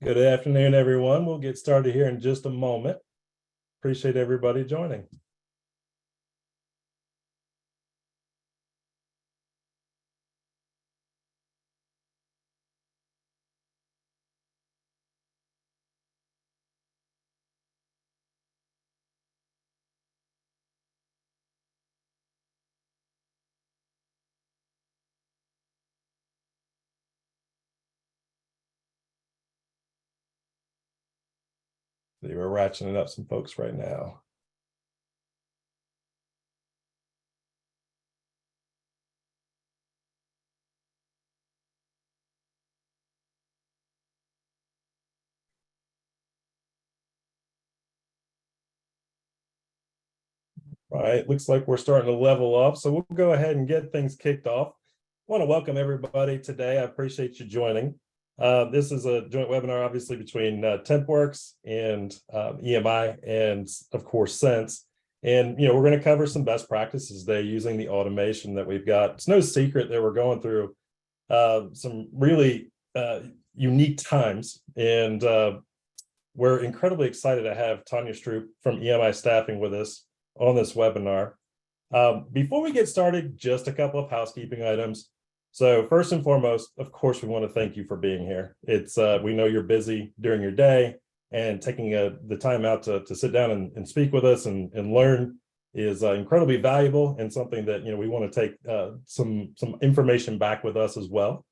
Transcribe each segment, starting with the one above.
Good afternoon, everyone. We'll get started here in just a moment. Appreciate everybody joining. We're ratcheting up some folks right now. All right, looks like we're starting to level up, so we'll go ahead and get things kicked off. I want to welcome everybody today. I appreciate you joining. This is a joint webinar, obviously, between Tempworks and EMI and, of course, Sense. And, we're going to cover some best practices today using the automation that we've got. It's no secret that we're going through some really unique times, and we're incredibly excited to have Tanya Stroop from EMI Staffing with us on this webinar. Before we get started, just a couple of housekeeping items. So first and foremost, of course, we want to thank you for being here. It's we know you're busy during your day, and taking the time out to sit down and speak with us and learn is incredibly valuable, and something that we want to take some information back with us as well.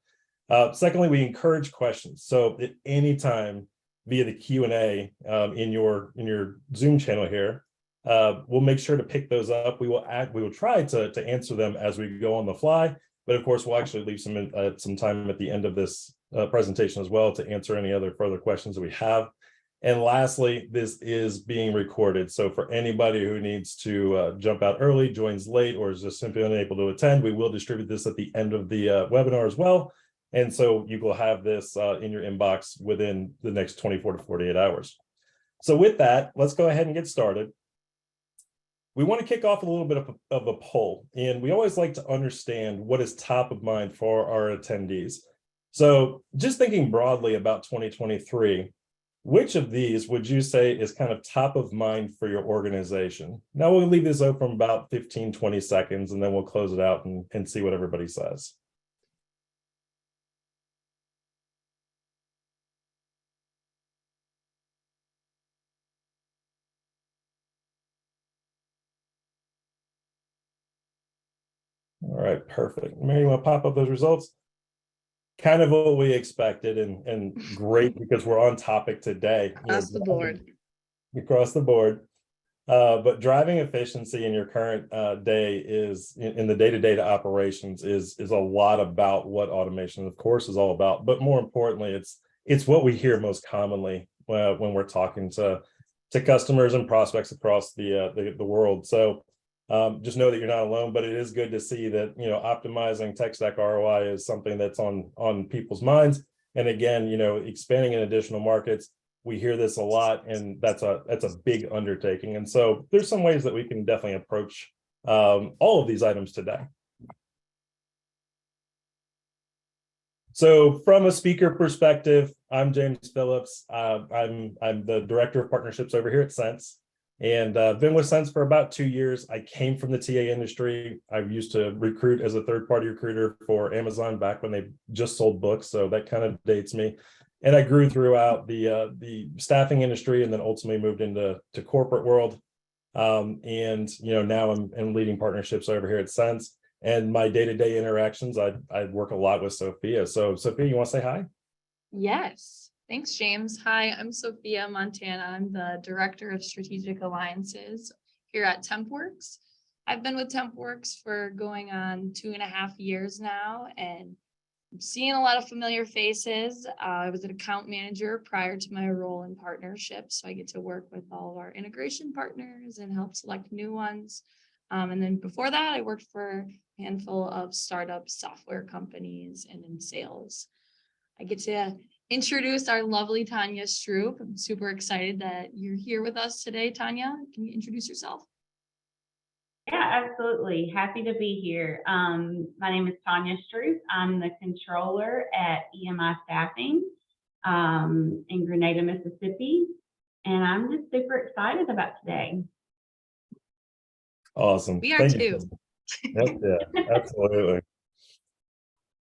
Secondly, we encourage questions. So at any time via the Q&A in your Zoom channel here, we'll make sure to pick those up. We will try to answer them as we go on the fly, but of course we'll actually leave some time at the end of this presentation as well to answer any other further questions that we have. And lastly, this is being recorded, so for anybody who needs to jump out early, joins late, or is just simply unable to attend, we will distribute this at the end of the webinar as well. And so you will have this in your inbox within the next 24 to 48 hours. So with that, let's go ahead and get started. We want to kick off a little bit of a poll, and we always like to understand what is top of mind for our attendees. So just thinking broadly about 2023, which of these would you say is kind of top of mind for your organization? Now we'll leave this open about 15, 20 seconds, and then we'll close it out and see what everybody says. All right, perfect. Mary, you want to pop up those results? Kind of what we expected, and great, because we're on topic today. Across the board. Across the board. But driving efficiency in your current day is in the day-to-day operations is a lot about what automation, of course, is all about. But more importantly, it's what we hear most commonly when we're talking to customers and prospects across the world. So just know that you're not alone, but it is good to see that optimizing tech stack ROI is something that's on people's minds. And again, expanding in additional markets, we hear this a lot, and that's a big undertaking. And so there's some ways that we can definitely approach all of these items today. So from a speaker perspective, I'm James Phillips. I'm the director of partnerships over here at Sense. And I've been with Sense for about 2 years. I came from the TA industry. I used to recruit as a third-party recruiter for Amazon back when they just sold books, so that kind of dates me. And I grew throughout the staffing industry, and then ultimately moved into corporate world. And now I'm leading partnerships over here at Sense. And my day-to-day interactions, I work a lot with Sophia. So Sophia, you want to say hi? Yes. Thanks, James. Hi, I'm Sophia Montana. I'm the Director of Strategic Alliances here at Tempworks. I've been with Tempworks for going on 2.5 years now, and I'm seeing a lot of familiar faces. I was an account manager prior to my role in partnerships, so I get to work with all of our integration partners and help select new ones. And then before that, I worked for a handful of startup software companies and in sales. I get to introduce our lovely Tanya Stroop. I'm super excited that you're here with us today, Tanya. Can you introduce yourself? Yeah, absolutely. Happy to be here. My name is Tanya Stroop. I'm the controller at EMI Staffing. in Grenada, Mississippi. And I'm just super excited about today. Awesome. We are Thank too. you. Yeah, absolutely.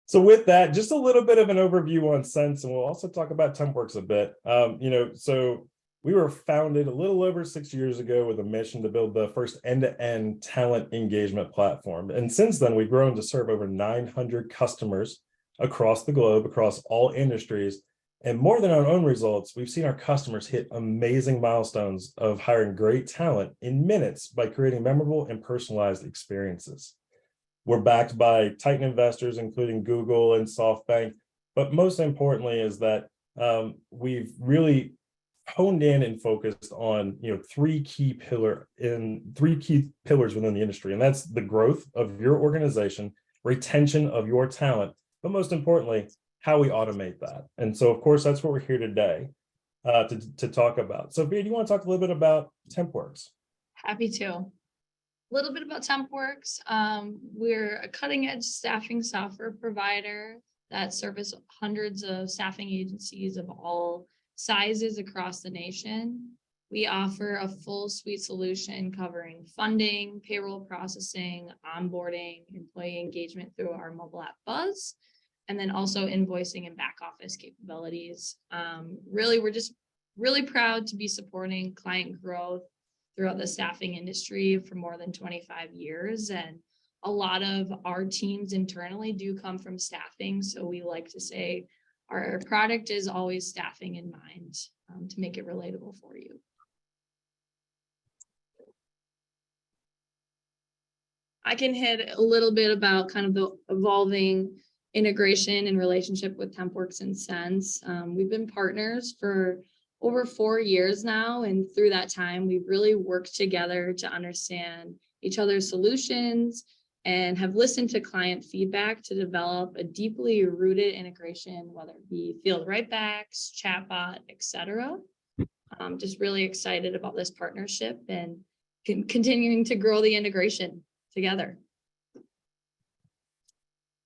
So with that, just a little bit of an overview on Sense, and we'll also talk about Tempworks a bit. So we were founded a little over 6 years ago with a mission to build the first end-to-end talent engagement platform. And since then, we've grown to serve over 900 customers across the globe, across all industries. And more than our own results, we've seen our customers hit amazing milestones of hiring great talent in minutes by creating memorable and personalized experiences. We're backed by Titan investors, including Google and SoftBank. But most importantly is that we've really honed in and focused on three key pillars within the industry. And that's the growth of your organization, retention of your talent, but most importantly, how we automate that. And so, of course, that's what we're here today to talk about. So, Sophia, do you want to talk a little bit about Tempworks? Happy to. A little bit about Tempworks. We're a cutting-edge staffing software provider that serves hundreds of staffing agencies of all sizes across the nation. We offer a full suite solution covering funding, payroll processing, onboarding, employee engagement through our mobile app Buzz, and then also invoicing and back office capabilities. Really, we're just really proud to be supporting client growth throughout the staffing industry for more than 25 years. And a lot of our teams internally do come from staffing. So we like to say our product is always staffing in mind to make it relatable for you. I can hit a little bit about kind of the evolving integration and relationship with Tempworks and Sense. We've been partners for over 4 years now, and through that time, we've really worked together to understand each other's solutions and have listened to client feedback to develop a deeply rooted integration, whether it be field writebacks, chatbot, etc. Just really excited about this partnership and continuing to grow the integration together.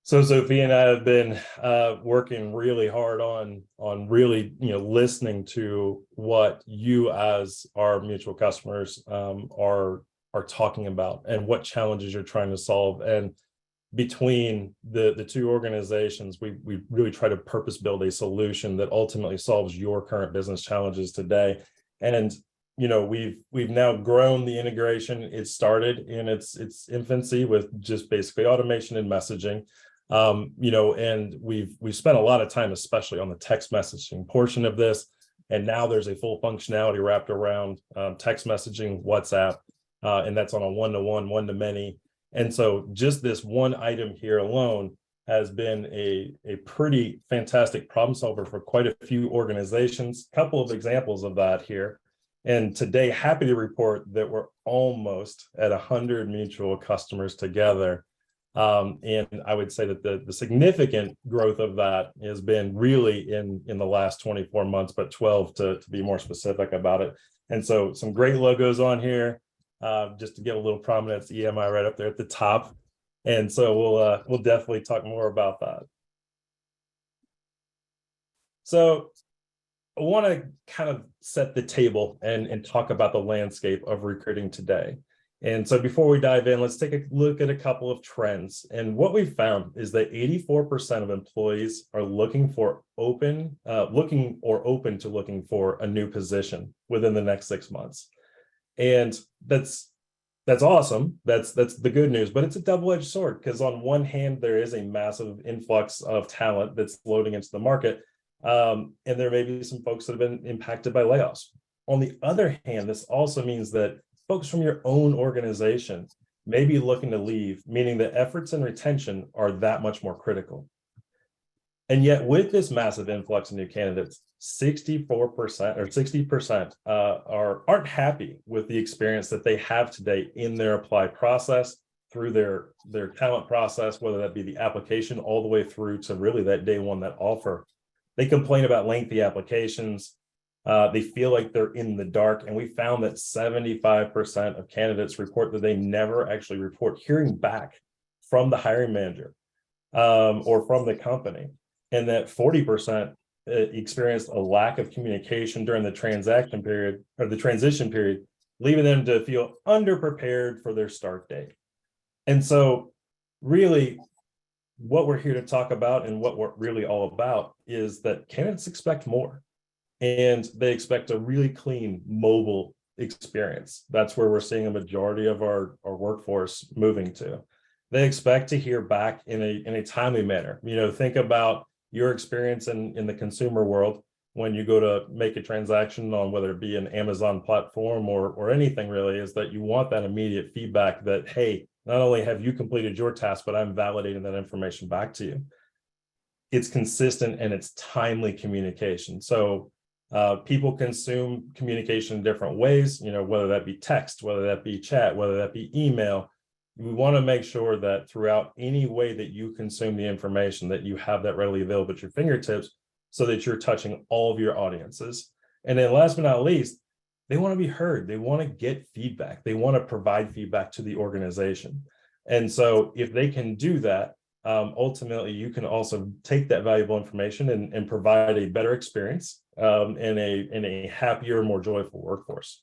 So Sophie and I have been working really hard on really listening to what you as our mutual customers are talking about and what challenges you're trying to solve. And between the two organizations, we really try to purpose build a solution that ultimately solves your current business challenges today. And we've now grown the integration. It started in its infancy with just basically automation and messaging. And we've spent a lot of time, especially on the text messaging portion of this. And now there's a full functionality wrapped around text messaging, WhatsApp, and that's on a one-to-one, one-to-many. And so just this one item here alone has been a pretty fantastic problem solver for quite a few organizations. A couple of examples of that here. And today, happy to report that we're almost at 100 mutual customers together. And I would say that the significant growth of that has been really in the last 24 months, but 12 to be more specific about it. And so some great logos on here, just to get a little prominence, EMI right up there at the top. And so we'll definitely talk more about that. So I want to kind of set the table and talk about the landscape of recruiting today. And so before we dive in, let's take a look at a couple of trends. And what we've found is that 84% of employees are looking for open to a new position within the next 6 months. And that's awesome. That's the good news, but it's a double-edged sword, because on one hand, there is a massive influx of talent that's loading into the market. And there may be some folks that have been impacted by layoffs. On the other hand, this also means that folks from your own organization may be looking to leave, meaning that efforts and retention are that much more critical. And yet with this massive influx of new candidates, 64% or 60% aren't happy with the experience that they have today in their apply process, through their talent process, whether that be the application all the way through to really that day one, that offer. They complain about lengthy applications. They feel like they're in the dark. And we found that 75% of candidates report that they never actually report hearing back from the hiring manager or from the company. And that 40% experienced a lack of communication during the transaction period or the transition period, leaving them to feel underprepared for their start date. And so really what we're here to talk about and what we're really all about is that candidates expect more, and they expect a really clean mobile experience. That's where we're seeing a majority of our workforce moving to. They expect to hear back in a timely manner. Think about your experience in the consumer world when you go to make a transaction on whether it be an Amazon platform or anything really, is that you want that immediate feedback that, hey, not only have you completed your task, but I'm validating that information back to you. It's consistent and it's timely communication. So people consume communication in different ways, whether that be text, whether that be chat, whether that be email. We want to make sure that throughout any way that you consume the information, that you have that readily available at your fingertips so that you're touching all of your audiences. And then last but not least, they want to be heard. They want to get feedback. They want to provide feedback to the organization. And so if they can do that, ultimately, you can also take that valuable information and provide a better experience and a happier, more joyful workforce.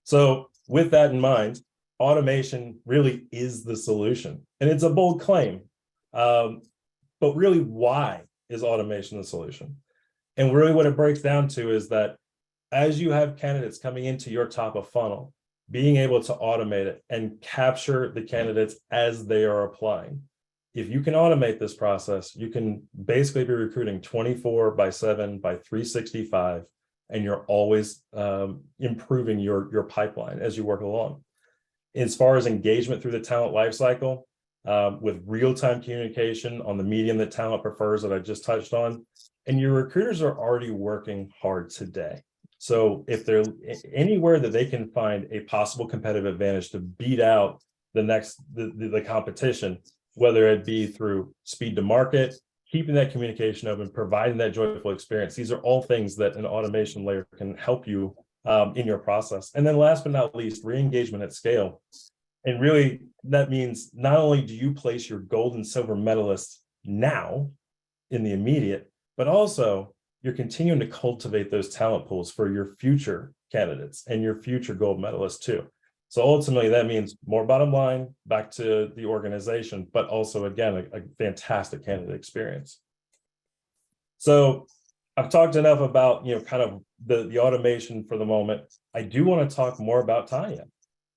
So with that in mind, automation really is the solution. And it's a bold claim. But really, why is automation the solution? And really what it breaks down to is that as you have candidates coming into your top of funnel, being able to automate it and capture the candidates as they are applying. If you can automate this process, you can basically be recruiting 24/7 by 365, and you're always improving your pipeline as you work along. As far as engagement through the talent lifecycle, with real-time communication on the medium that talent prefers that I just touched on, and your recruiters are already working hard today. So if they're anywhere that they can find a possible competitive advantage to beat out the competition, whether it be through speed to market, keeping that communication open, providing that joyful experience, these are all things that an automation layer can help you in your process. And then last but not least, re-engagement at scale. And really, that means not only do you place your gold and silver medalists now in the immediate, but also you're continuing to cultivate those talent pools for your future candidates and your future gold medalists too. So ultimately, that means more bottom line back to the organization, but also, again, a fantastic candidate experience. So I've talked enough about, kind of the automation for the moment. I do want to talk more about Tanya,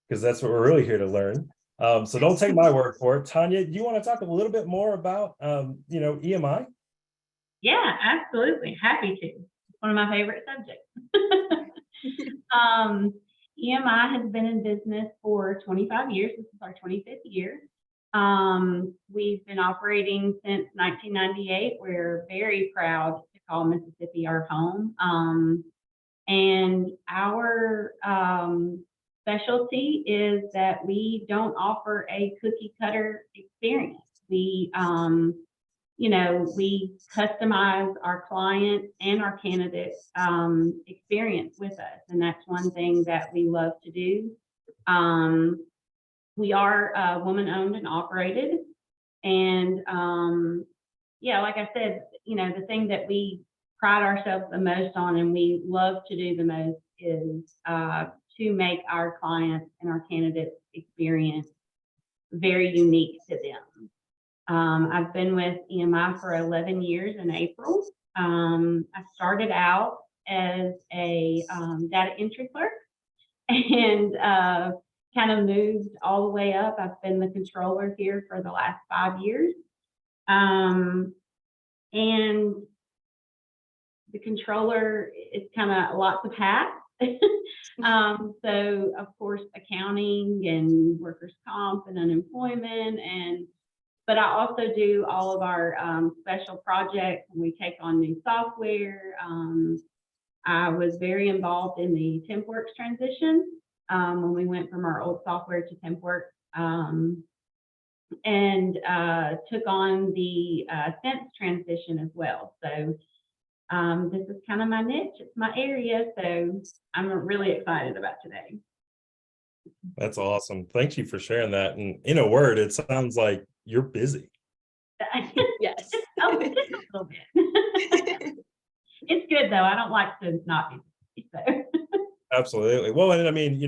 because that's what we're really here to learn. So don't take my word for it. Tanya, do you want to talk a little bit more about, EMI? Yeah, absolutely. Happy to. One of my favorite subjects. EMI has been in business for 25 years. This is our 25th year. We've been operating since 1998. We're very proud to call Mississippi our home. And our specialty is that we don't offer a cookie cutter experience. We customize our client and our candidate experience with us. And that's one thing that we love to do. We are woman owned and operated. And like I said, the thing that we pride ourselves the most on and we love to do the most is to make our clients and our candidates experience very unique to them. I've been with EMI for 11 years in April. I started out as a data entry clerk and kind of moved all the way up. I've been the controller here for the last 5 years. And the controller is kind of lots of hats. So of course, accounting and workers' comp and unemployment, but I also do all of our special projects when we take on new software. I was very involved in the Tempworks transition when we went from our old software to Tempworks, and took on the Sense transition as well. So this is kind of my niche, it's my area, so I'm really excited about today. That's awesome. Thank you for sharing that. And in a word, it sounds like you're busy. Yes. Oh, just a little bit. It's good though. I don't like to not be busy, so. Absolutely. Well, and I mean,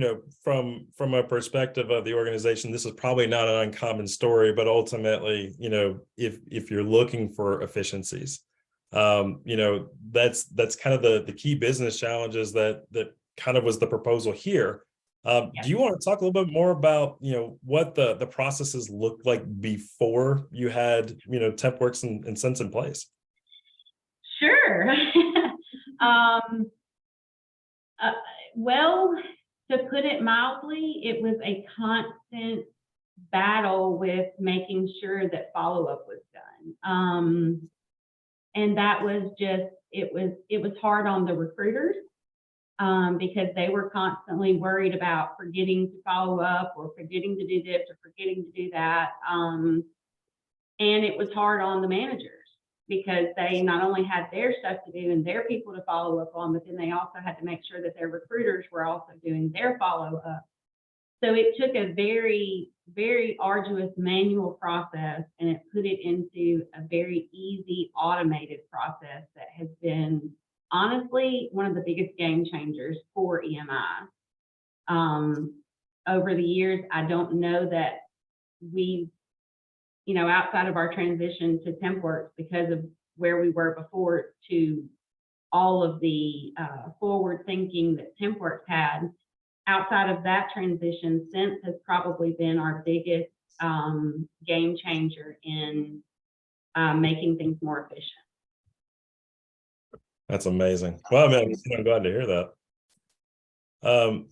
from a perspective of the organization, this is probably not an uncommon story, but ultimately, if you're looking for efficiencies, that's kind of the key business challenges that kind of was the proposal here. Do you want to talk a little bit more about, what the processes looked like before you had, Tempworks and Sense in place? Sure. Well, to put it mildly, it was a constant battle with making sure that follow-up was done. And that was just, it was hard on the recruiters because they were constantly worried about forgetting to follow up or forgetting to do this or forgetting to do that. And it was hard on the managers because they not only had their stuff to do and their people to follow up on, but then they also had to make sure that their recruiters were also doing their follow-up. So it took a very, very arduous manual process and it put it into a very easy automated process that has been honestly one of the biggest game changers for EMI. Over the years, I don't know that we, outside of our transition to Tempworks, because of where we were before to all of the forward thinking that Tempworks had, outside of that transition, Sense has probably been our biggest game changer in making things more efficient. That's amazing. Well, I'm glad to hear that.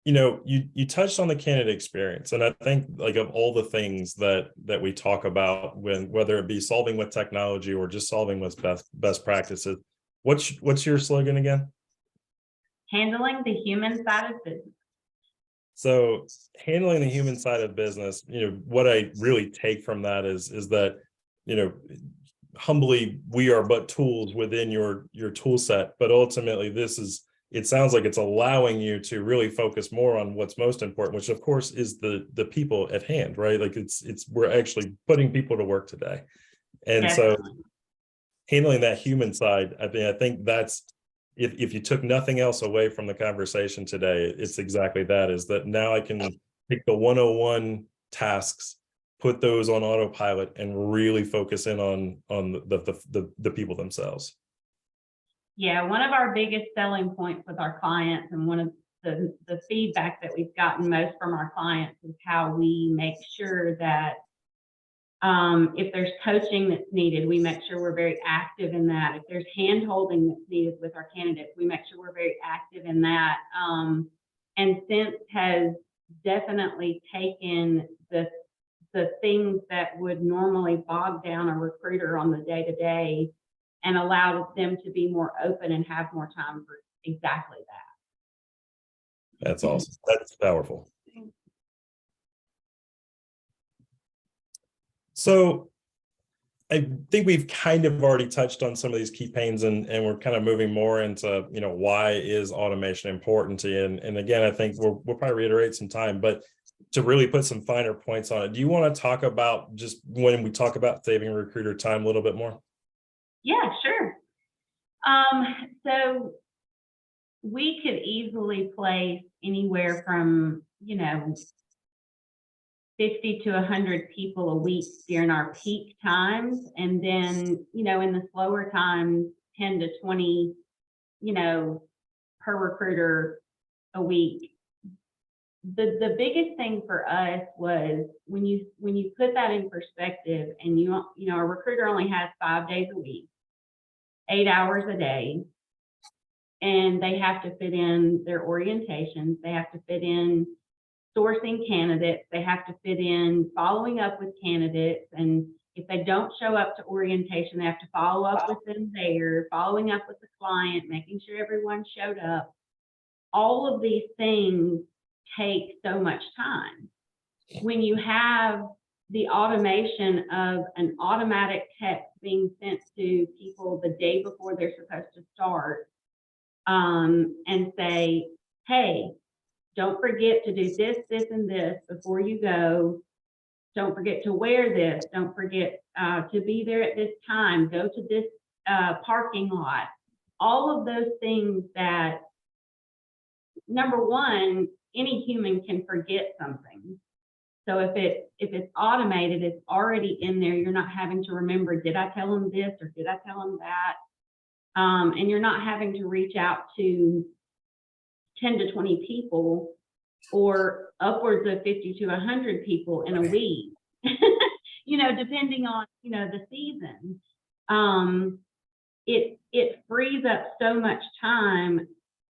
You touched on the candidate experience, and I think like of all the things that we talk about whether it be solving with technology or just solving with best practices, what's your slogan again? Handling the human side of business. So handling the human side of business, what I really take from that is that, humbly, we are but tools within your tool set, but ultimately it sounds like it's allowing you to really focus more on what's most important, which of course is the people at hand, right? Like we're actually putting people to work today. And so handling that human side, I think that's, if you took nothing else away from the conversation today, it's exactly that, is that now I can take the 101 tasks, put those on autopilot and really focus in on the people themselves. Yeah, one of our biggest selling points with our clients, and one of the feedback that we've gotten most from our clients, is how we make sure that if there's coaching that's needed, we make sure we're very active in that. If there's hand-holding that's needed with our candidates, we make sure we're very active in that. And Sense has definitely taken the things that would normally bog down a recruiter on the day-to-day and allowed them to be more open and have more time for exactly that. That's awesome. That's powerful. So I think we've kind of already touched on some of these key pains, and we're kind of moving more into, why is automation important to you? And again, I think we'll probably reiterate some time, but to really put some finer points on it, do you want to talk about just when we talk about saving recruiter time a little bit more? Yeah, sure. So we could easily place anywhere from, 50 to 100 people a week during our peak times. And then, in the slower times, 10 to 20, per recruiter a week. The biggest thing for us was when you put that in perspective, and a recruiter only has 5 days a week, 8 hours a day, and they have to fit in their orientations, they have to fit in sourcing candidates, they have to fit in following up with candidates, and if they don't show up to orientation, they have to follow up with them there, following up with the client, making sure everyone showed up. All of these things take so much time. When you have the automation of an automatic text being sent to people the day before they're supposed to start, and say, hey, don't forget to do this, this, and this before you go. don't forget to wear this, don't forget to be there at this time, go to this parking lot. All of those things that, number one, any human can forget something. So if it's automated, it's already in there. You're not having to remember, did I tell them this or did I tell them that? And you're not having to reach out to 10 to 20 people or upwards of 50 to 100 people in a week, depending on, the season. It frees up so much time.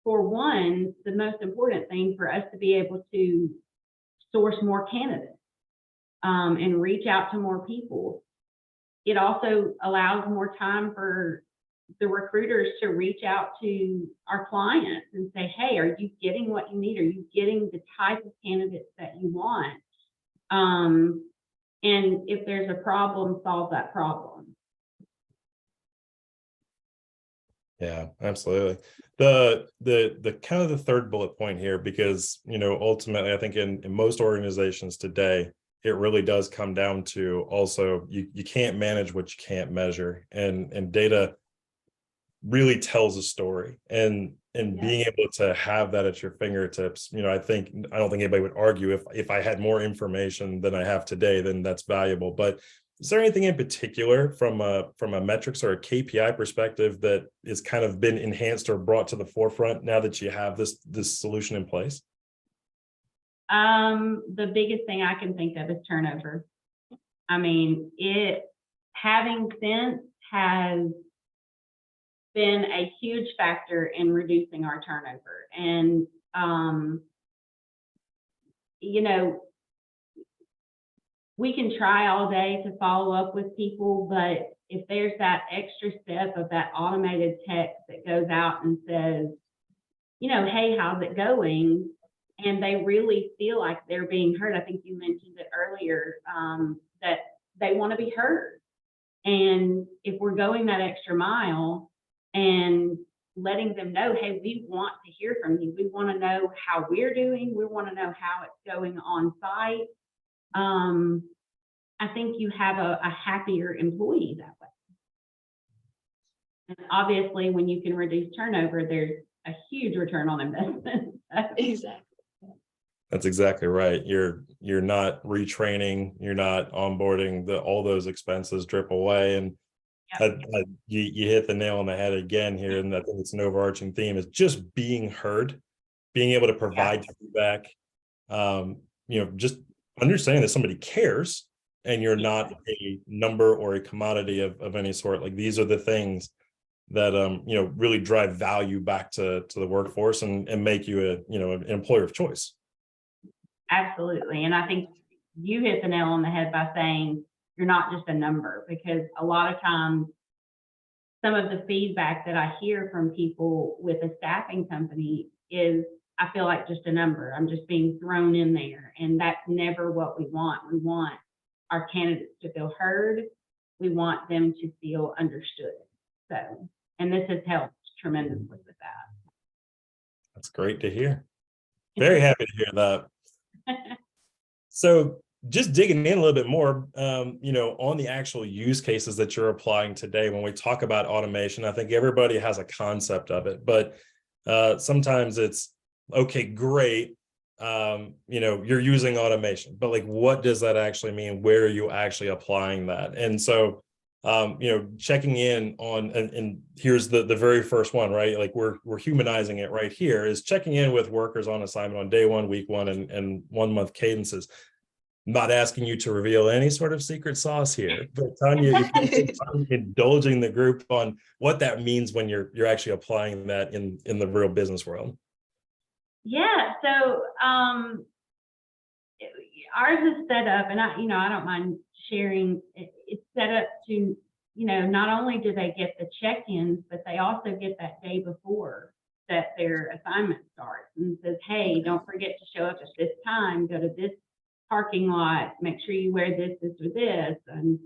For one, the most important thing for us to be able to source more candidates and reach out to more people. It also allows more time for the recruiters to reach out to our clients and say, hey, are you getting what you need? Are you getting the type of candidates that you want? And if there's a problem, solve that problem. Yeah, absolutely. The kind of the third bullet point here, because, ultimately, I think in most organizations today, it really does come down to also you can't manage what you can't measure, and data really tells a story, and being able to have that at your fingertips, I don't think anybody would argue if I had more information than I have today, then that's valuable. But is there anything in particular from a metrics or a KPI perspective that is kind of been enhanced or brought to the forefront now that you have this solution in place? The biggest thing I can think of is turnover. I mean, having Sense has been a huge factor in reducing our turnover. And, we can try all day to follow up with people, but if there's that extra step of that automated text that goes out and says, hey, how's it going? And they really feel like they're being heard. I think you mentioned it earlier, that they want to be heard. And if we're going that extra mile and letting them know, hey, we want to hear from you. We want to know how we're doing. We want to know how it's going on site. I think you have a happier employee that way. And obviously, when you can reduce turnover, there's a huge return on investment. Exactly. That's exactly right. You're not retraining, you're not onboarding, all those expenses drip away. And you hit the nail on the head again here, and I think it's an overarching theme is just being heard, being able to provide feedback, just understanding that somebody cares and you're not a number or a commodity of any sort. Like, these are the things that really drive value back to the workforce and make you an employer of choice. Absolutely. And I think you hit the nail on the head by saying you're not just a number, because a lot of times some of the feedback that I hear from people with a staffing company is, I feel like just a number. I'm just being thrown in there. And that's never what we want. We want our candidates to feel heard. We want them to feel understood. So, and this has helped tremendously with that. That's great to hear. Very happy to hear that. So just digging in a little bit more, on the actual use cases that you're applying today, when we talk about automation, I think everybody has a concept of it, but sometimes it's, okay, great. You're using automation, but like, what does that actually mean? Where are you actually applying that? And so, checking in on, and here's the very first one, right? Like, we're humanizing it right here, is checking in with workers on assignment on day one, week one, and 1 month cadences. I'm not asking you to reveal any sort of secret sauce here, but Tanya, indulging the group on what that means when you're actually applying that in the real business world. Yeah, so ours is set up, and I don't mind sharing. It's set up to, not only do they get the check-ins, but they also get that day before that their assignment starts, and says, hey, don't forget to show up at this time, go to this parking lot, make sure you wear this, this, or this. And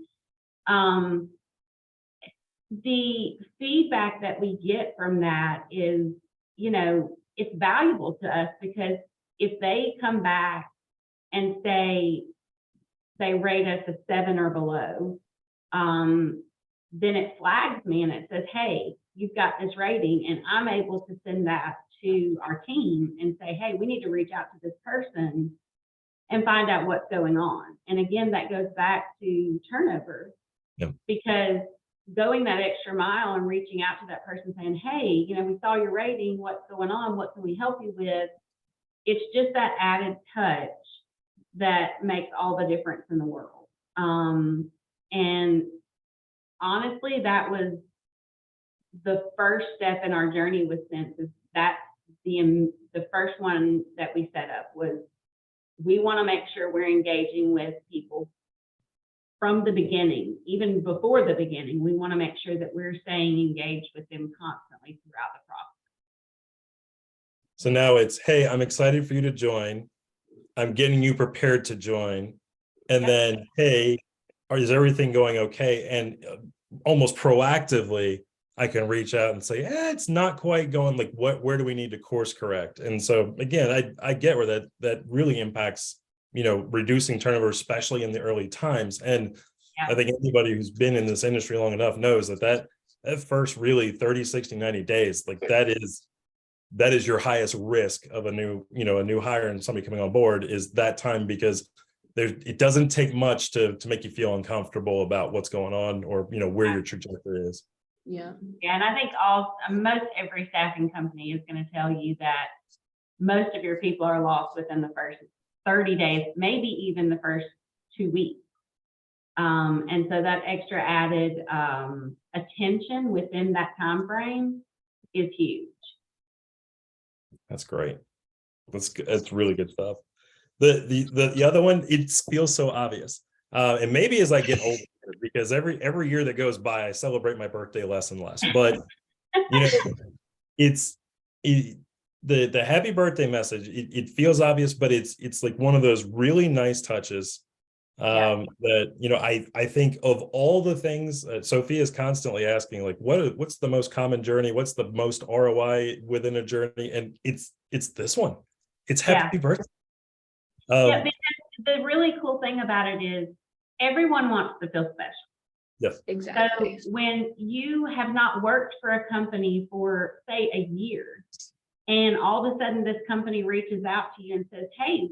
the feedback that we get from that is, it's valuable to us, because if they come back and say, they rate us a 7 or below, then it flags me and it says, hey, you've got this rating, and I'm able to send that to our team and say, hey, we need to reach out to this person and find out what's going on. And again, that goes back to turnover. Yep. Because going that extra mile and reaching out to that person saying, hey, we saw your rating, what's going on? What can we help you with? It's just that added touch that makes all the difference in the world. And honestly, that was the first step in our journey with Sense. Is that's the first one that we set up was, we want to make sure we're engaging with people from the beginning, even before the beginning. We want to make sure that we're staying engaged with them constantly throughout the process. So now it's, hey, I'm excited for you to join. I'm getting you prepared to join. And Yep. then, hey, is everything going okay? And almost proactively, I can reach out and say, it's not quite going, like, where do we need to course correct? And so again, I get where that really impacts, reducing turnover, especially in the early times. And Yeah. I think anybody who's been in this industry long enough knows that first really 30, 60, 90 days, like that is your highest risk of a new hire and somebody coming on board, is that time, because it doesn't take much to make you feel uncomfortable about what's going on, or where your trajectory is. Yeah. Yeah, and I think most every staffing company is going to tell you that most of your people are lost within the first 30 days, maybe even the first 2 weeks. And so that extra added attention within that time frame is huge. That's great. That's really good stuff. The other one, it feels so obvious. And maybe as I get older, because every year that goes by, I celebrate my birthday less and less. But it's the happy birthday message. It feels obvious, but it's like one of those really nice touches that I think of all the things. Sophia is constantly asking, like, what's the most common journey? What's the most ROI within a journey? And it's this one. It's happy birthday. Yeah, because the really cool thing about it is everyone wants to feel special. Yes, exactly. So when you have not worked for a company for, say, a year, and all of a sudden this company reaches out to you and says, hey,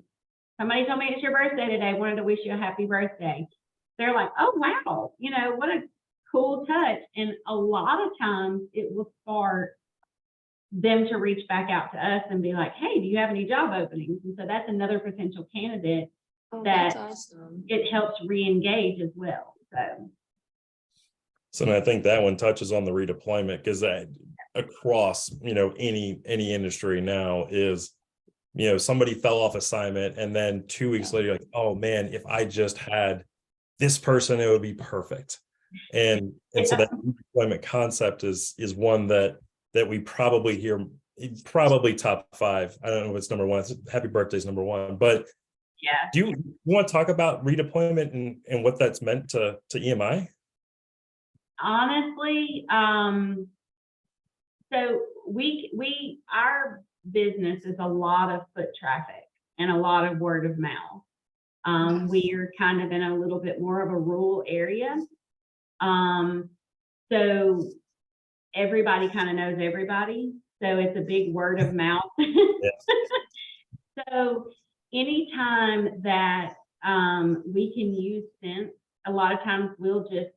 somebody told me it's your birthday today, wanted to wish you a happy birthday. They're like, oh, wow, what a cool touch. And a lot of times it will spark them to reach back out to us and be like, hey, do you have any job openings? And so that's another potential candidate that That's awesome. it helps re-engage as well. So I think that one touches on the redeployment, because that across, any industry now is, somebody fell off assignment, and then 2 weeks later, like, oh man, if I just had this person, it would be perfect. And so that redeployment concept is one that we probably hear, probably top 5. I don't know if it's number 1. Happy birthday is number 1, but yeah. Do you want to talk about redeployment and what that's meant to EMI? Honestly, so our business is a lot of foot traffic and a lot of word of mouth. We're kind of in a little bit more of a rural area. So everybody kind of knows everybody. So it's a big word of mouth. So anytime that we can use Sense, a lot of times we'll just,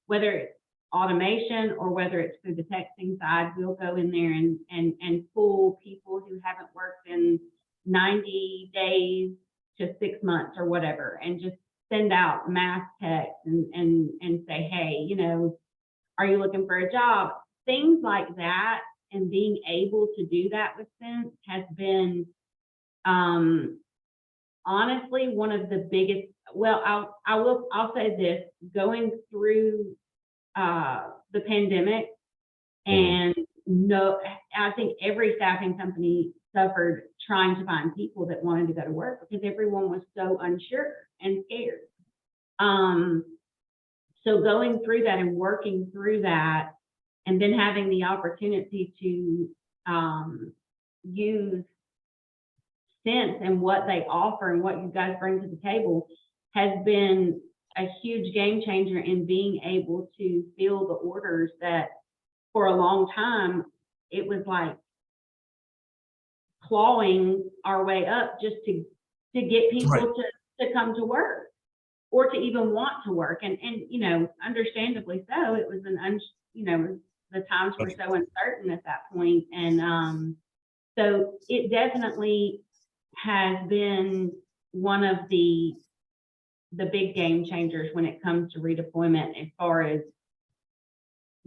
whether it's automation or whether it's through the texting side, we'll go in there and pull people who haven't worked in 90 days to 6 months or whatever, and just send out mass text and say, hey, are you looking for a job? Things like that. And being able to do that with Sense has been honestly one of the biggest. Well, I'll say this: going through the pandemic, and I think every staffing company suffered trying to find people that wanted to go to work, because everyone was so unsure and scared. So going through that and working through that, and then having the opportunity to use Sense and what they offer and what you guys bring to the table, has been a huge game changer in being able to fill the orders that for a long time, it was like clawing our way up just to get people Right. to come to work or to even want to work. And you know, understandably so, it was you know, the times were so uncertain at that point. And so it definitely has been one of the big game changers when it comes to redeployment, as far as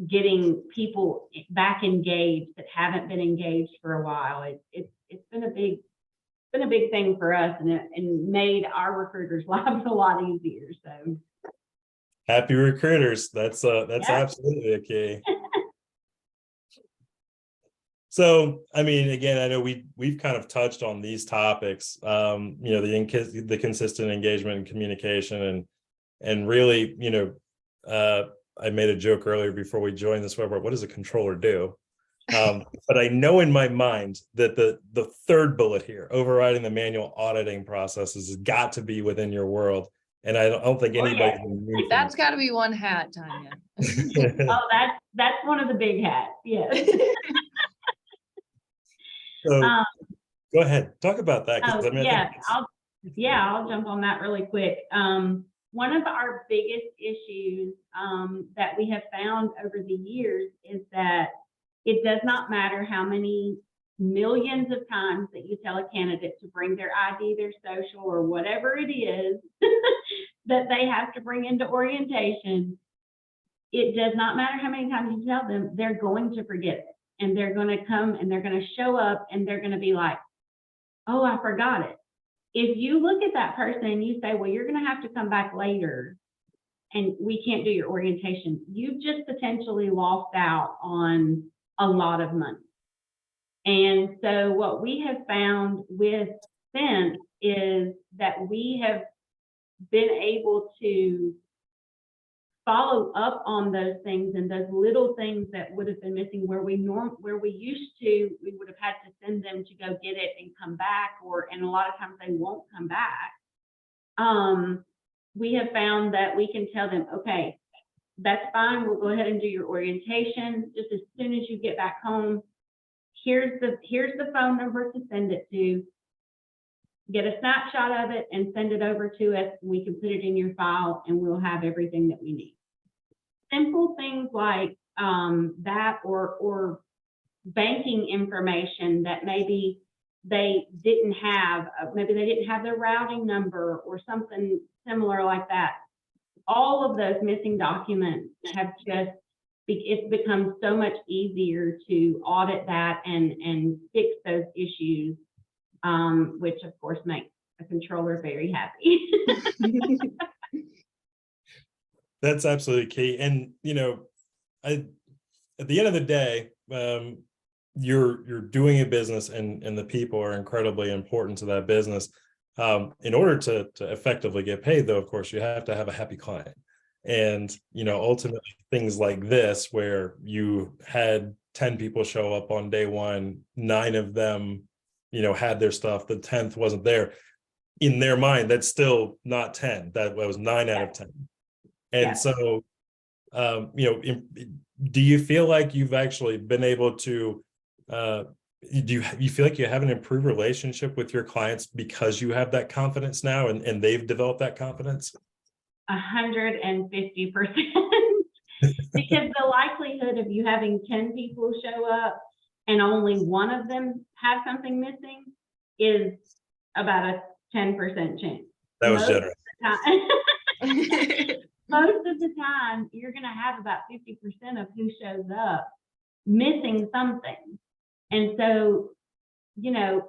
getting people back engaged that haven't been engaged for a while. It's been a big thing for us, and made our recruiters' lives a lot easier. So Happy recruiters. That's yeah. absolutely a key. So, I mean, again, I know we've kind of touched on these topics, you know, the consistent engagement and communication, and really, you know, I made a joke earlier before we joined this webinar. What does a controller do? But I know in my mind that the third bullet here, overriding the manual auditing processes, has got to be within your world. And I don't think anybody's immune from That's got to be one hat, Tanya. it. Oh, that's one of the big hats. Yes. So go ahead, talk about that. Oh, I mean, I'll jump on that really quick. One of our biggest issues that we have found over the years is that it does not matter how many millions of times that you tell a candidate to bring their ID, their social, or whatever it is that they have to bring into orientation. It does not matter how many times you tell them, they're going to forget it. And they're going to come and they're going to show up and they're going to be like, oh, I forgot it. If you look at that person and you say, well, you're going to have to come back later and we can't do your orientation, you've just potentially lost out on a lot of money. And so what we have found with Sense is that we have been able to follow up on those things, and those little things that would have been missing where we used to, we would have had to send them to go get it and come back, and a lot of times they won't come back. We have found that we can tell them, okay, that's fine, we'll go ahead and do your orientation. Just as soon as you get back home, here's the phone number to send it to. Get a snapshot of it and send it over to us. We can put it in your file and we'll have everything that we need. Simple things like that, or banking information that maybe they didn't have, maybe they didn't have their routing number or something similar like that. All of those missing documents have just, it's become so much easier to audit that and fix those issues. Which of course makes a controller very happy. That's absolutely key. And, you know, at the end of the day, you're doing a business and the people are incredibly important to that business. In order to effectively get paid, though, of course, you have to have a happy client. And, you know, ultimately things like this, where you had 10 people show up on day one, 9 of them, you know, had their stuff, the 10th wasn't there. In their mind, that's still not 10. That was 9 out of 10. And so, you know, do you feel like you've actually been able to, you feel like you have an improved relationship with your clients because you have that confidence now and they've developed that confidence? 150%. Because the likelihood of you having 10 people show up and only one of them have something missing is about a 10% chance. That was generous. Most of the time, you're going to have about 50% of who shows up missing something. And so, you know,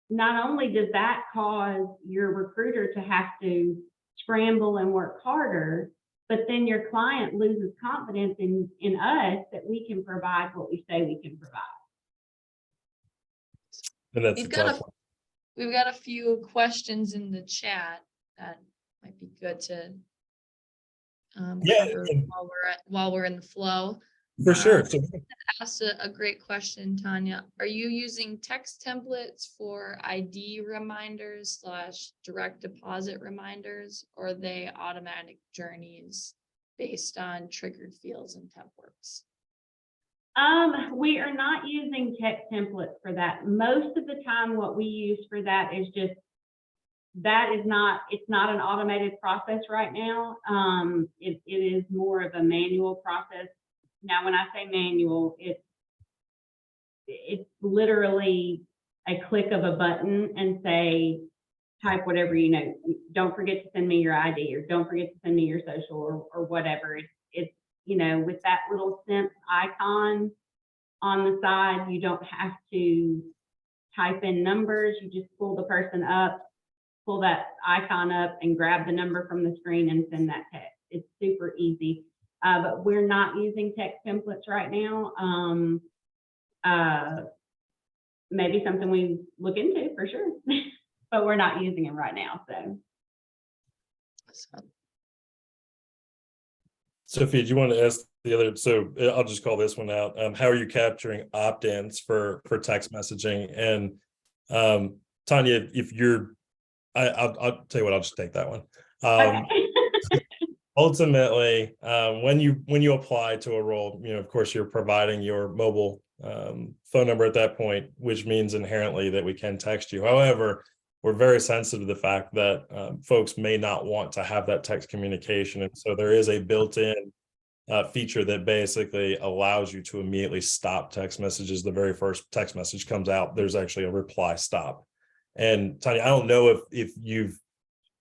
not only does that cause your recruiter to have to scramble and work harder, but then your client loses confidence in us that we can provide what we say we can provide. And that's we've got a few questions in the chat that might be good to cover while we're in the flow. For sure. So Asked a great question, Tanya. Are you using text templates for ID reminders / direct deposit reminders, or are they automatic journeys based on triggered fields in Tempworks? We are not using text templates for that. Most of the time, what we use for that is just, it's not an automated process right now. It is more of a manual process. Now, when I say manual, it's literally a click of a button and say, type whatever, don't forget to send me your ID, or don't forget to send me your social, or whatever. It's with that little simp icon on the side, you don't have to type in numbers. You just pull the person up, pull that icon up, and grab the number from the screen and send that text. It's super easy. But we're not using text templates right now. Maybe something we look into for sure, but we're not using it right now. So, Sophia, do you want to ask the other? So I'll just call this one out. How are you capturing opt-ins for text messaging? And Tanya, if you're, I'll tell you what, I'll just take that one. okay. Ultimately, when you apply to a role, of course, you're providing your mobile phone number at that point, which means inherently that we can text you. However, we're very sensitive to the fact that folks may not want to have that text communication. And so there is a built-in feature that basically allows you to immediately stop text messages. The very first text message comes out, there's actually a reply stop. And Tanya, I don't know if you've,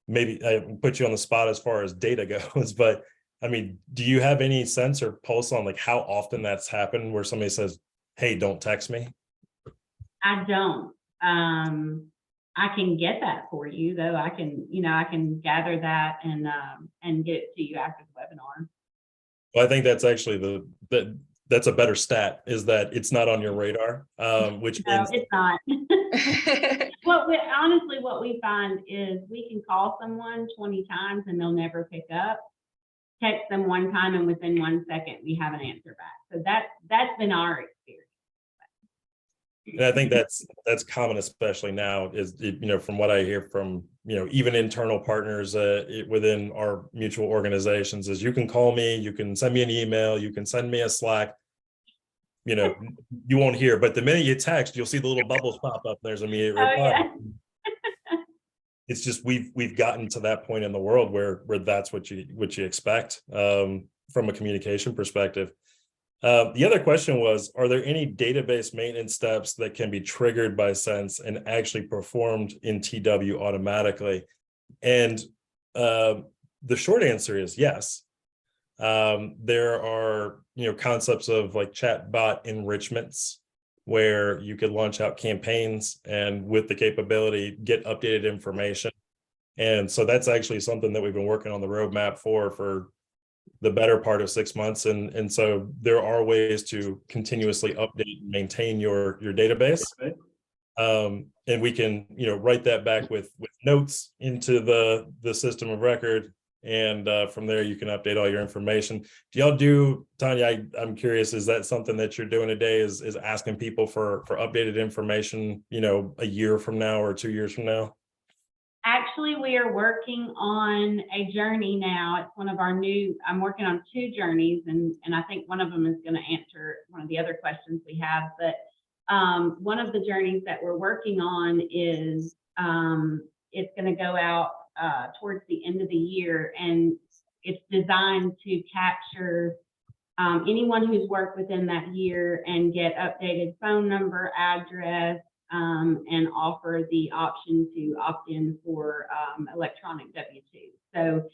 maybe I put you on the spot as far as data goes, but I mean, do you have any sense or pulse on like how often that's happened where somebody says, hey, don't text me? I don't. I can get that for you though. I can gather that and get it to you after the webinar. Well, I think that's actually that's a better stat, is that it's not on your radar, which No, means it's not. Honestly, what we find is we can call someone 20 times and they'll never pick up. Text them one time and within 1 second we have an answer back. So that's been our experience. and I think that's common, especially now, is from what I hear from even internal partners within our mutual organizations, is you can call me, you can send me an email, you can send me a Slack. You won't hear, but the minute you text, you'll see the little bubbles pop up. There's immediate reply. Oh, yeah. It's just we've gotten to that point in the world where that's what you expect from a communication perspective. The other question was, are there any database maintenance steps that can be triggered by Sense and actually performed in TW automatically? And the short answer is yes. There are concepts of like chatbot enrichments where you could launch out campaigns and with the capability get updated information. And so that's actually something that we've been working on the roadmap for the better part of 6 months. And so there are ways to continuously update and maintain your database. And we can, write that back with notes into the system of record. And from there, you can update all your information. Do y'all do, Tanya, I'm curious, is that something that you're doing today, is asking people for updated information, a year from now or 2 years from now? Actually, we are working on a journey now. It's one of our I'm working on 2 journeys, and I think one of them is going to answer one of the other questions we have. But one of the journeys that we're working on is it's going to go out towards the end of the year, and it's designed to capture anyone who's worked within that year and get updated phone number, address, and offer the option to opt in for electronic W-2. So,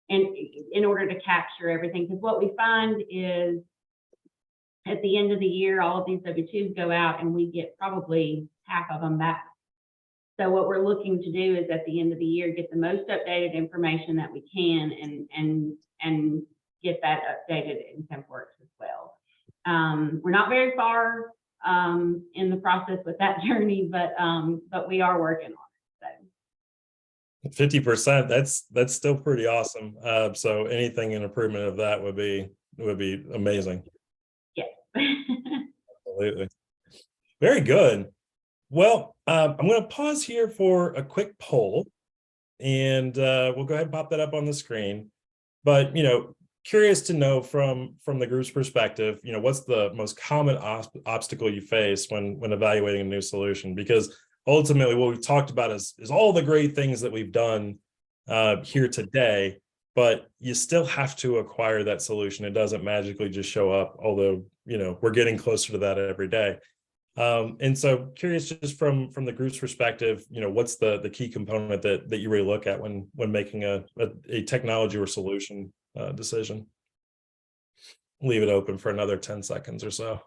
and in order to capture everything, because what we find is at the end of the year, all of these W-2s go out and we get probably half of them back. So what we're looking to do is at the end of the year, get the most updated information that we can and get that updated in Tempworks as well. We're not very far in the process with that journey, but we are working on it. So 50%, that's still pretty awesome. So anything in improvement of that would be amazing. Absolutely. Very good. Well, I'm going to pause here for a quick poll, and we'll go ahead and pop that up on the screen. But, curious to know from the group's perspective, what's the most common obstacle you face when evaluating a new solution? Because ultimately what we've talked about is all the great things that we've done here today, but you still have to acquire that solution. It doesn't magically just show up, although, we're getting closer to that every day. And so curious just from the group's perspective, what's the key component that you really look at when making a technology or solution decision? Leave it open for another 10 seconds or so.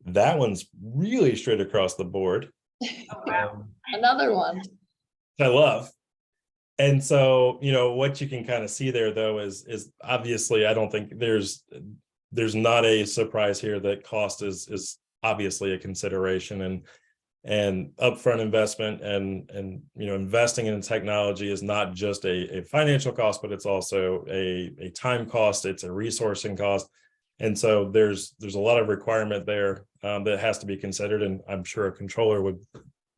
That one's really straight across the board. Oh, wow. Another one. I love. And so, what you can kind of see there, though, is obviously, I don't think there's not a surprise here that cost is obviously a consideration, and upfront investment and investing in technology is not just a financial cost, but it's also a time cost. It's a resourcing cost. And so there's a lot of requirement there that has to be considered. And I'm sure a controller would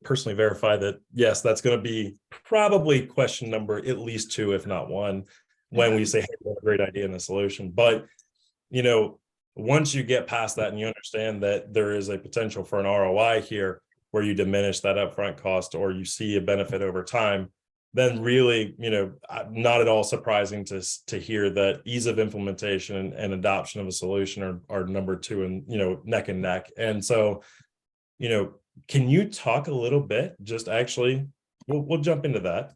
personally verify that, yes, that's going to be probably question number at least 2, if not 1, when we say, hey, we have a great idea and a solution. But, once you get past that and you understand that there is a potential for an ROI here where you diminish that upfront cost or you see a benefit over time, then really, not at all surprising to hear that ease of implementation and adoption of a solution are number 2 and, neck and neck. And so, can you talk a little bit, just actually, we'll jump into that.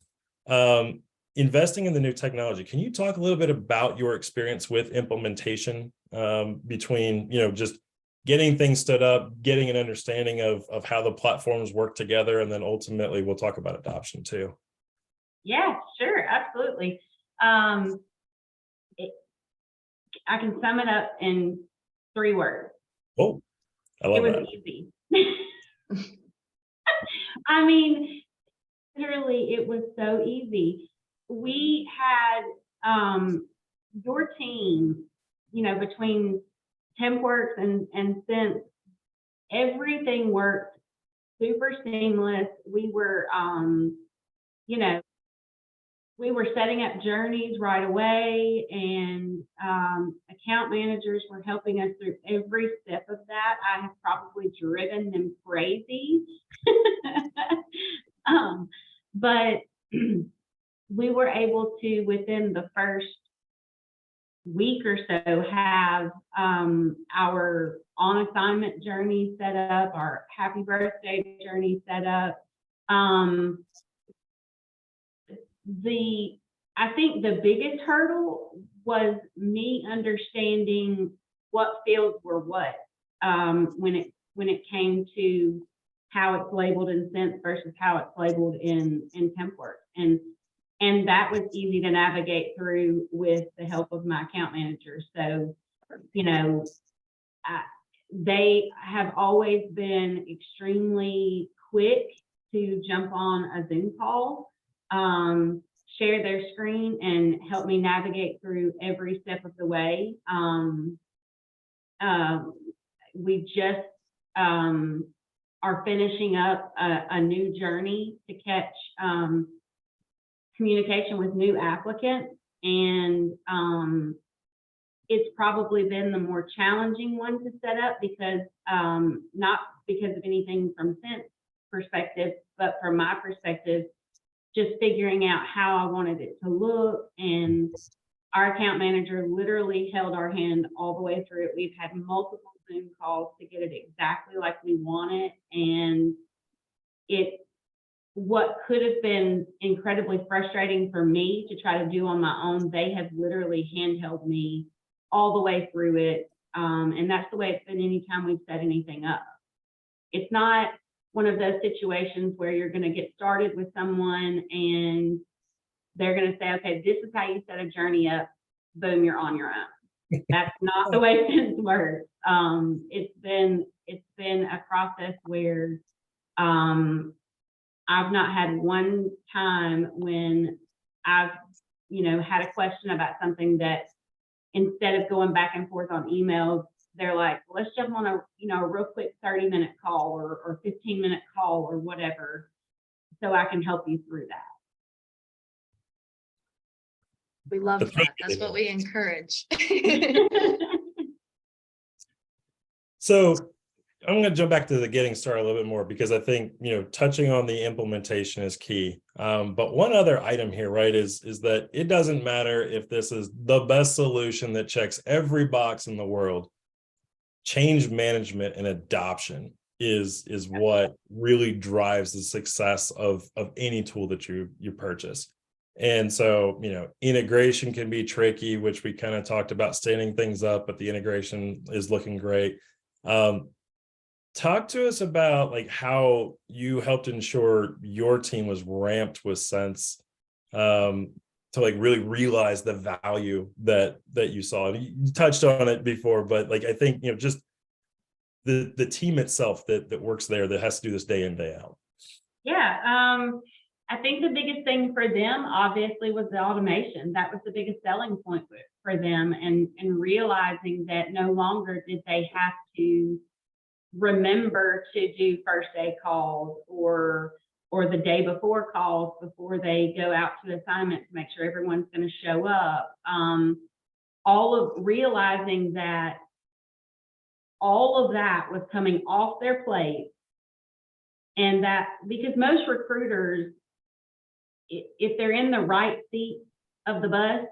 Investing in the new technology, can you talk a little bit about your experience with implementation between, just getting things stood up, getting an understanding of how the platforms work together, and then ultimately we'll talk about adoption too. Yeah, sure, absolutely. I can sum it up in 3 words. Oh, I love It was that. easy. I mean, literally, it was so easy. We had your team, between Tempworks and Sense, everything worked super seamless. We were, we were setting up journeys right away, and account managers were helping us through every step of that. I have probably driven them crazy. But we were able to, within the first week or so, have our on assignment journey set up, our happy birthday journey set up. I think the biggest hurdle was me understanding what fields were what when it came to how it's labeled in Sense versus how it's labeled in Tempworks. And that was easy to navigate through with the help of my account manager. So, they have always been extremely quick to jump on a Zoom call, share their screen, and help me navigate through every step of the way. We just are finishing up a new journey to catch communication with new applicants, and it's probably been the more challenging one to set up because not because of anything from Sense perspective, but from my perspective, just figuring out how I wanted it to look. And our account manager literally held our hand all the way through it. We've had multiple Zoom calls to get it exactly like we want it. And what could have been incredibly frustrating for me to try to do on my own, they have literally handheld me all the way through it. And that's the way it's been anytime we've set anything up. It's not one of those situations where you're going to get started with someone and they're going to say, okay, this is how you set a journey up. Boom, you're on your own. That's not the way Sense works. It's been a process where I've not had one time when I've, had a question about something that instead of going back and forth on emails, they're like, let's jump on a real quick 30-minute call or 15-minute call or whatever, so I can help you through that. We love That's that. That's what we encourage. So I'm going to jump back to the getting started a little bit more, because I think, touching on the implementation is key. But one other item here, right, is that it doesn't matter if this is the best solution that checks every box in the world. Change management and adoption is what really drives the success of any tool that you purchase. And so, integration can be tricky, which we kind of talked about standing things up, but the integration is looking great. Talk to us about like how you helped ensure your team was ramped with Sense to like really realize the value that you saw. And you touched on it before, but like I think just the team itself that works there that has to do this day in, day out. Yeah, I think the biggest thing for them obviously was the automation. That was the biggest selling point for them, and realizing that no longer did they have to remember to do first day calls or the day before calls before they go out to assignment to make sure everyone's going to show up. Realizing that all of that was coming off their plate, and that because most recruiters, if they're in the right seat of the bus,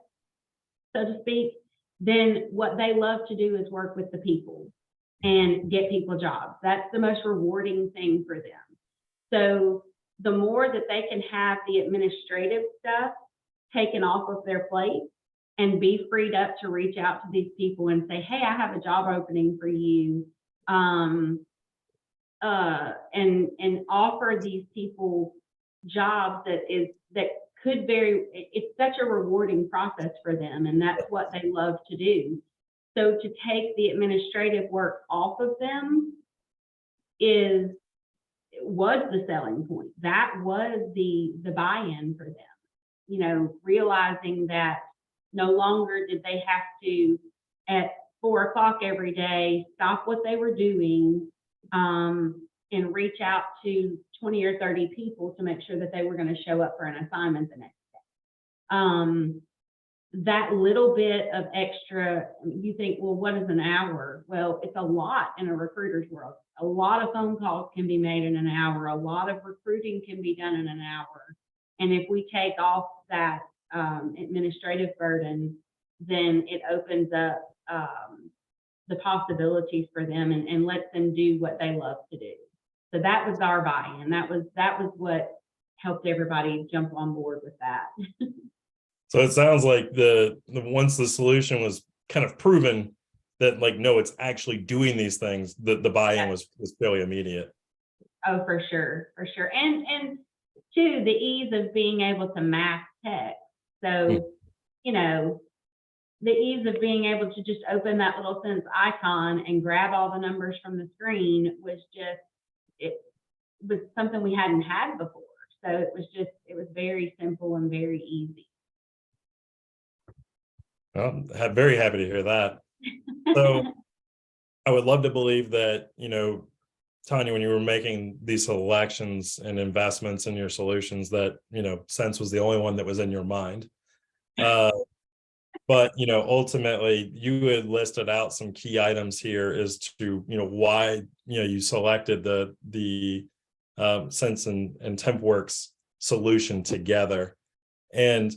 so to speak, then what they love to do is work with the people and get people jobs. That's the most rewarding thing for them. So the more that they can have the administrative stuff taken off of their plate and be freed up to reach out to these people and say, hey, I have a job opening for you, and offer these people jobs that could it's such a rewarding process for them, and that's what they love to do. So to take the administrative work off of them was the selling point. That was the buy-in for them, realizing that no longer did they have to, at 4 o'clock every day, stop what they were doing and reach out to 20 or 30 people to make sure that they were going to show up for an assignment the next day. That little bit of extra, you think, well, what is an hour? Well, it's a lot in a recruiter's world. A lot of phone calls can be made in an hour. A lot of recruiting can be done in an hour. And if we take off that administrative burden, then it opens up the possibilities for them and lets them do what they love to do. So that was our buy-in. That was what helped everybody jump on board with that. So it sounds like the once the solution was kind of proven that like, no, it's actually doing these things, the buy-in was fairly immediate. Oh, for sure. And two, the ease of being able to mass text. So, the ease of being able to just open that little Sense icon and grab all the numbers from the screen was something we hadn't had before. So it was very simple and very easy. Well, I'm very happy to hear that. So I would love to believe that, Tanya, when you were making these selections and investments in your solutions, that, Sense was the only one that was in your mind. But, ultimately you had listed out some key items here as to, why, you selected the Sense and Tempworks solution together. And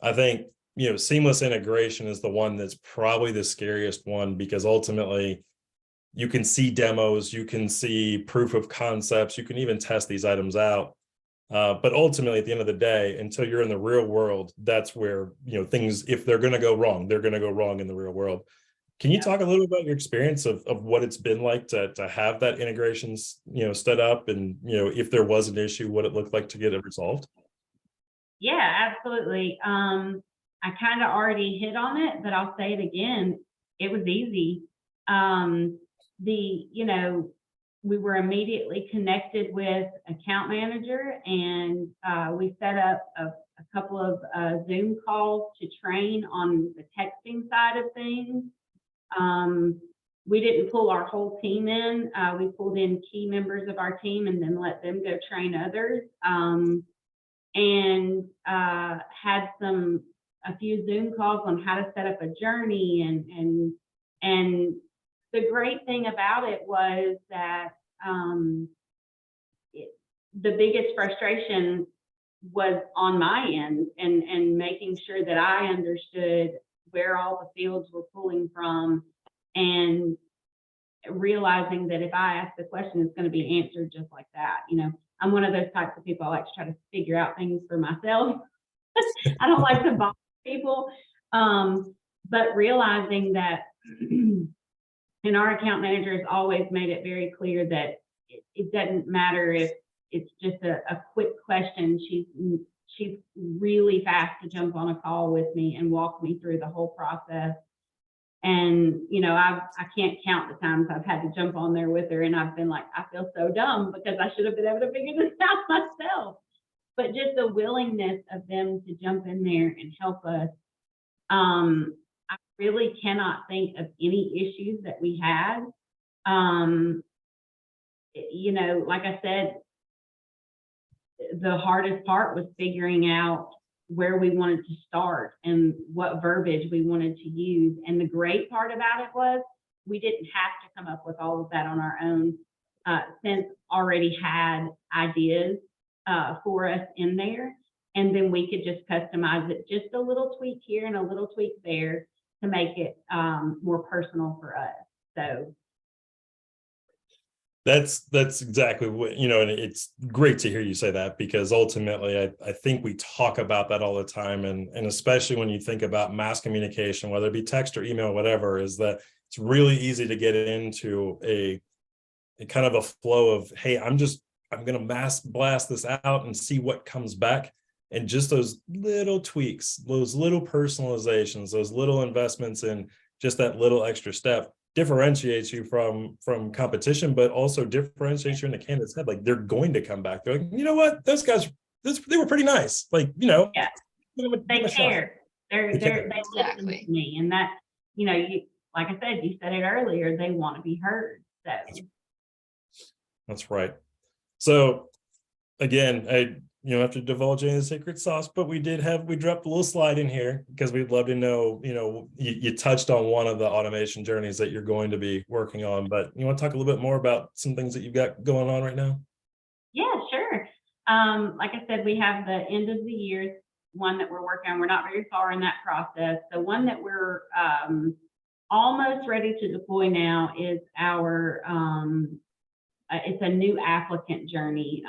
I think, seamless integration is the one that's probably the scariest one, because ultimately you can see demos, you can see proof of concepts, you can even test these items out. But ultimately, at the end of the day, until you're in the real world, that's where, things, if they're going to go wrong, they're going to go wrong in the real world. Can you talk a little bit about your experience of what it's been like to have that integrations, set up, and, if there was an issue, what it looked like to get it resolved? Yeah, absolutely. I kind of already hit on it, but I'll say it again. It was easy. we were immediately connected with account manager, and we set up a couple of Zoom calls to train on the texting side of things. We didn't pull our whole team in. We pulled in key members of our team and then let them go train others. And had a few Zoom calls on how to set up a journey. And the great thing about it was that the biggest frustration was on my end, and making sure that I understood where all the fields were pulling from, and realizing that if I ask the question, it's going to be answered just like that. You know, I'm one of those types of people. I like to try to figure out things for myself. I don't like to bother people. But realizing that, and our account manager has always made it very clear that it doesn't matter if it's just a quick question. She's really fast to jump on a call with me and walk me through the whole process. And, you know, I can't count the times I've had to jump on there with her, and I've been like, I feel so dumb because I should have been able to figure this out myself. But just the willingness of them to jump in there and help us. I really cannot think of any issues that we had. You know, like I said, the hardest part was figuring out where we wanted to start and what verbiage we wanted to use. And the great part about it was we didn't have to come up with all of that on our own, since already had ideas for us in there. And then we could just customize it, just a little tweak here and a little tweak there to make it more personal for us. So that's exactly what, you know, and it's great to hear you say that, because ultimately I think we talk about that all the time, and especially when you think about mass communication, whether it be text or email, whatever, is that it's really easy to get into a kind of a flow of, hey, I'm going to mass blast this out and see what comes back. And just those little tweaks, those little personalizations, those little investments in just that little extra step differentiates you from competition, but also differentiates you in the candidate's head. Like, they're going to come back. They're like, you know what, those guys, they were pretty nice. Like, you know, yeah, they care. They listen to me, and that, you know, you, like I said, you said it earlier, they want to be heard. So that's right. So again, you don't have to divulge any of the secret sauce, but we dropped a little slide in here because we'd love to know, you know, you touched on one of the automation journeys that you're going to be working on, but you want to talk a little bit more about some things that you've got going on right now? Yeah, sure. Like I said, we have the end of the year one that we're working on. We're not very far in that process. The one that we're almost ready to deploy now is our, it's a new applicant journey.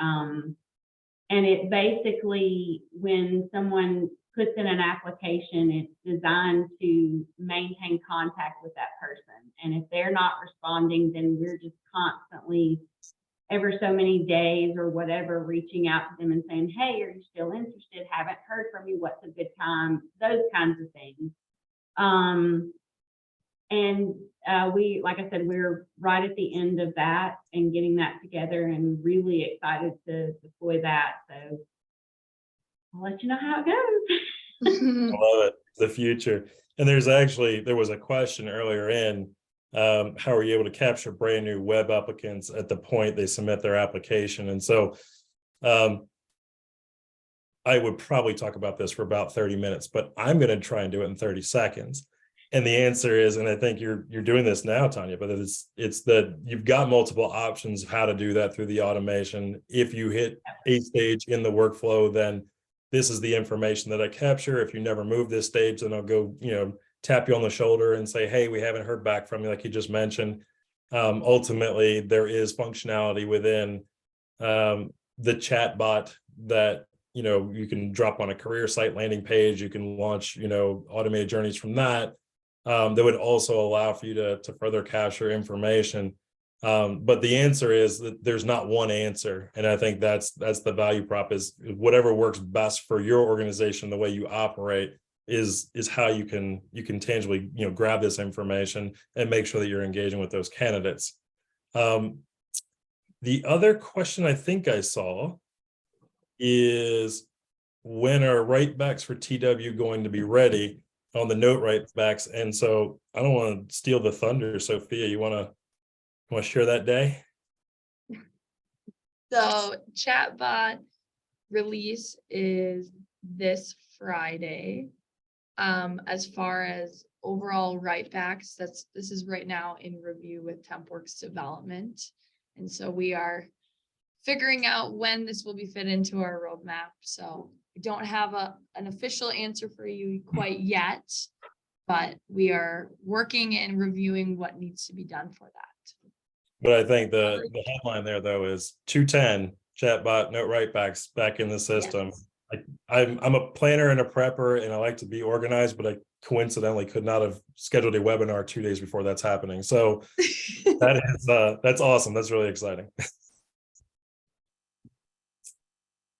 And it basically, when someone puts in an application, it's designed to maintain contact with that person. And if they're not responding, then we're just constantly, ever so many days or whatever, reaching out to them and saying, hey, are you still interested? Haven't heard from you. What's a good time? Those kinds of things. And we, like I said, we're right at the end of that and getting that together, and really excited to deploy that. So I'll let you know how it goes. I love it. The future. And there was a question earlier in, how are you able to capture brand new web applicants at the point they submit their application? And so I would probably talk about this for about 30 minutes, but I'm going to try and do it in 30 seconds. And the answer is, and I think you're doing this now, Tanya, but it's that you've got multiple options of how to do that through the automation. If you hit a stage in the workflow, then this is the information that I capture. If you never move this stage, then I'll go, you know, tap you on the shoulder and say, hey, we haven't heard back from you, like you just mentioned. Ultimately, there is functionality within the chat bot that, you know, you can drop on a career site landing page. You can launch, you know, automated journeys from that. That would also allow for you to further capture information. But the answer is that there's not one answer. And I think that's the value prop, is whatever works best for your organization, the way you operate is how you can tangibly, you know, grab this information and make sure that you're engaging with those candidates. The other question I think I saw is, when are write backs for TW going to be ready on the note write backs? And so I don't want to steal the thunder. Sophia, you want to share that day? So chatbot release is this Friday. As far as overall write backs, this is right now in review with Tempworks development. And so we are figuring out when this will be fit into our roadmap. So we don't have an official answer for you quite yet, but we are working and reviewing what needs to be done for that. But I think the headline there, though, is 210 chatbot note write backs back in the system. Yes. I'm a planner and a prepper, and I like to be organized, but I coincidentally could not have scheduled a webinar 2 days before that's happening. So that's awesome. That's really exciting.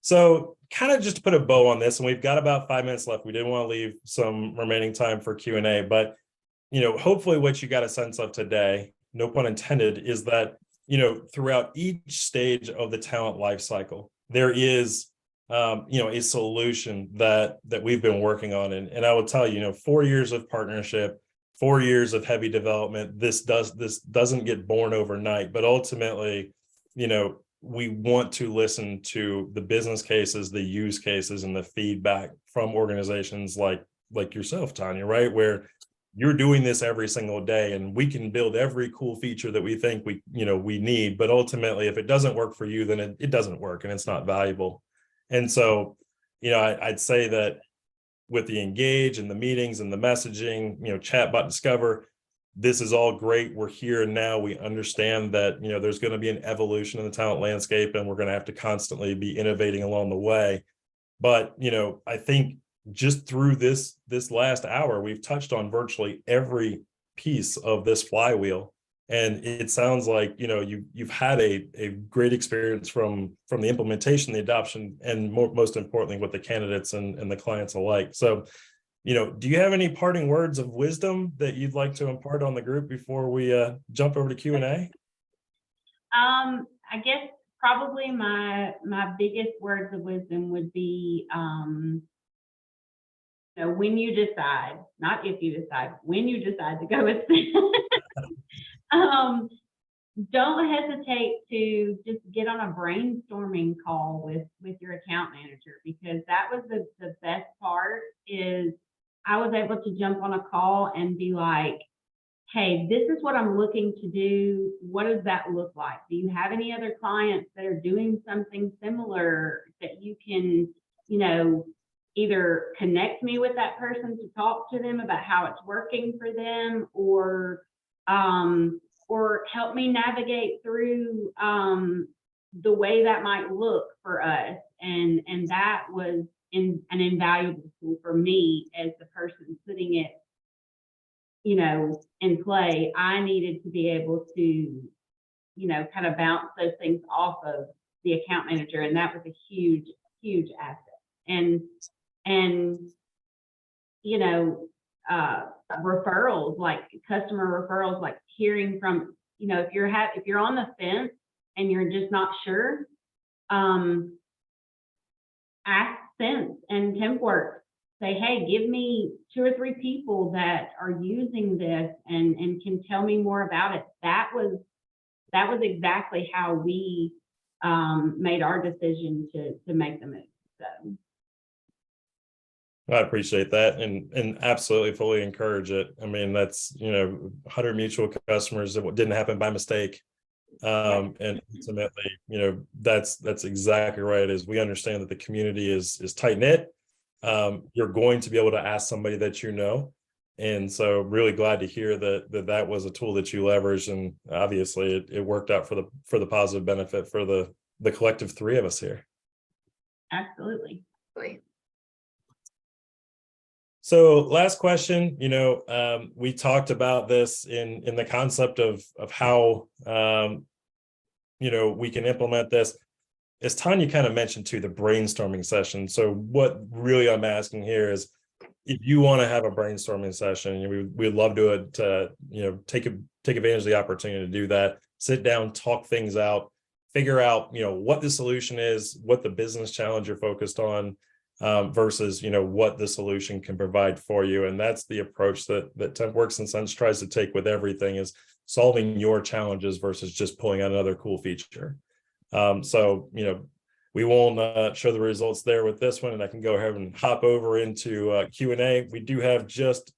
So kind of just to put a bow on this, and we've got about 5 minutes left. We didn't want to leave some remaining time for Q&A, but hopefully what you got a sense of today, no pun intended, is that throughout each stage of the talent life cycle, there is a solution that we've been working on. And I will tell you, 4 years of partnership, 4 years of heavy development, this doesn't get born overnight, but ultimately, we want to listen to the business cases, the use cases, and the feedback from organizations like yourself, Tanya, right? Where you're doing this every single day, and we can build every cool feature that we think we need, but ultimately, if it doesn't work for you, then it doesn't work and it's not valuable. And so, I'd say that with the engage and the meetings and the messaging, chatbot discover, this is all great. We're here and now. We understand that, there's going to be an evolution in the talent landscape, and we're going to have to constantly be innovating along the way. But, I think just through this last hour, we've touched on virtually every piece of this flywheel. And it sounds like, you've had a great experience from the implementation, the adoption, and most importantly, with the candidates and the clients alike. So, do you have any parting words of wisdom that you'd like to impart on the group before we jump over to Q&A? I guess probably my biggest words of wisdom would be, when you decide, not if you decide, when you decide to go with don't hesitate to just get on a brainstorming call with your account manager, because that was the best part. Is I was able to jump on a call and be like, hey, this is what I'm looking to do. What does that look like? Do you have any other clients that are doing something similar that you can, either connect me with that person to talk to them about how it's working for them, or help me navigate through the way that might look for us. And that was an invaluable tool for me as the person putting it, in play. I needed to be able to, kind of bounce those things off of the account manager. And that was a huge, huge asset. And referrals, like customer referrals, like hearing from, if you're on the fence and you're just not sure, ask Sense and Tempworks. Say, hey, give me 2 or 3 people that are using this and can tell me more about it. That was exactly how we made our decision to make the move. So I appreciate that, and absolutely fully encourage it. I mean, that's 100 mutual customers. That didn't happen by mistake, and ultimately, that's exactly right. As we understand that the community is tight knit, you're going to be able to ask somebody that and so really glad to hear that was a tool that you leveraged, and obviously it worked out for the positive benefit for the collective 3 of us here. Absolutely. Great. So last question, we talked about this in the concept of how, we can implement this. As Tanya kind of mentioned too, the brainstorming session. So what really I'm asking here is, if you want to have a brainstorming session, we'd love to take advantage of the opportunity to do that, sit down, talk things out. figure out, what the solution is, what the business challenge you're focused on, versus, what the solution can provide for you. And that's the approach that Tempworks and Sons tries to take with everything, is solving your challenges versus just pulling out another cool feature. So, we won't show the results there with this one, and I can go ahead and hop over into Q&A. We do have just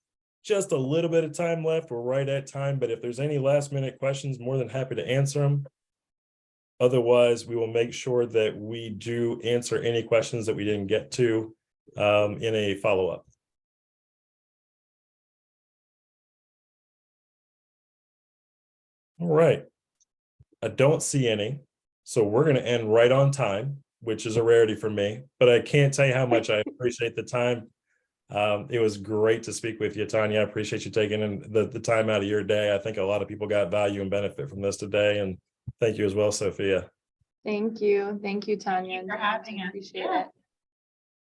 a little bit of time left. We're right at time, but if there's any last minute questions, more than happy to answer them. Otherwise, we will make sure that we do answer any questions that we didn't get to in a follow-up. All right. I don't see any. So we're going to end right on time, which is a rarity for me, but I can't tell you how much I appreciate the time. It was great to speak with you, Tanya. I appreciate you taking in the time out of your day. I think a lot of people got value and benefit from this today. And thank you as well, Sophia. Thank you. Thank you, Tanya. Thank you for having us. Appreciate Yeah. it.